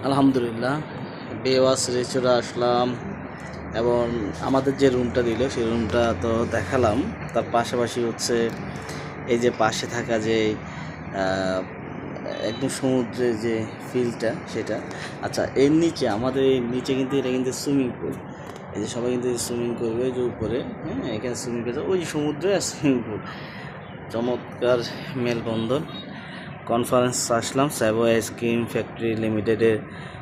আলহামদুলিল্লাহ বেওয়াস রিসোর্টে আসলাম এবং আমাদের যে রুমটা দিল সেই রুমটা তো দেখালাম। তার পাশাপাশি হচ্ছে এই যে পাশে থাকা যে একদম সমুদ্রের যে ফিলটা সেটা। আচ্ছা, এর নিচে আমাদের নিচে কিন্তু এটা কিন্তু সুইমিং পুল। এই যে সবাই কিন্তু সুইমিং করবে যে উপরে, হ্যাঁ এখানে সুইমিং করছে ওই সমুদ্রে আর সুইমিং পুল। চমৎকার মেলবন্ধন। কনফারেন্স আসলাম স্যাভো আইসক্রিম ফ্যাক্টরি লিমিটেডের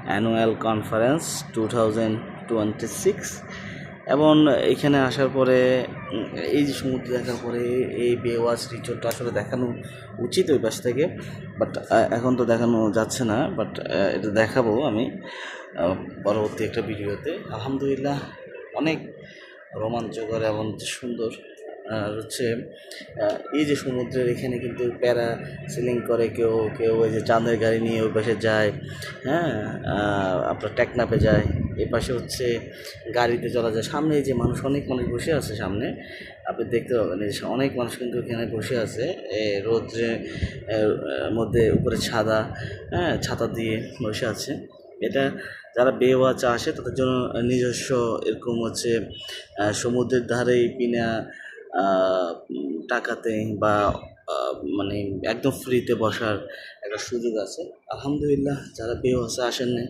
অ্যানুয়াল কনফারেন্স 2026 এবং এখানে আসার পরে এই যে সমুদ্র দেখার পরে এই বেওয়াস রিসোর্টটা আসলে দেখানো উচিত ওই পাশ থেকে, বাট এখন তো দেখানো যাচ্ছে না। বাট এটা দেখাবো আমি পরবর্তী একটা ভিডিওতে। আলহামদুলিল্লাহ অনেক রোমাঞ্চকর এবং সুন্দর। আর হচ্ছে এই যে সমুদ্রের এখানে কিন্তু প্যারা সিলিং করে কেউ কেউ, ওই যে চাঁদের গাড়ি নিয়ে ওই পাশে যায়, হ্যাঁ আপনার টেকনাফে যায়। এই পাশে হচ্ছে গাড়িতে চলা যায়। সামনে এই যে অনেক মানুষ বসে আছে সামনে, আপনি দেখতে পাবেন অনেক মানুষ কিন্তু এখানে বসে আছে রোদ্রের মধ্যে, উপরে ছাতা দিয়ে বসে আছে। এটা যারা বেওয়াচ আসে তাদের জন্য নিজস্ব এরকম হচ্ছে সমুদ্রের ধারেই বিনা টাকাতে বা মানে একদম ফ্রিতে বসার একটা সুযোগ আছে। আলহামদুলিল্লাহ যারা বেওয়াসে আসেন নাই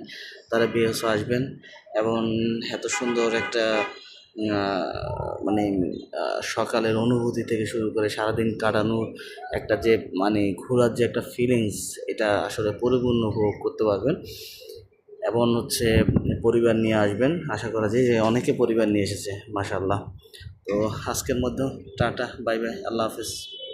তারা বেওয়াসে আসবেন এবং এত সুন্দর একটা মানে সকালের অনুভূতি থেকে শুরু করে সারাদিন কাটানোর একটা যে ঘোরার যে একটা ফিলিংস, এটা আসলে পরিপূর্ণ উপভোগ করতে পারবেন। এবং হচ্ছে পরিবার নিয়ে আসবেন, আশা করা যায় যে অনেকে পরিবার নিয়ে এসেছে মাশাআল্লাহ। তো আজকের মধ্যে টাটা, বাই বাই, আল্লাহ হাফিজ।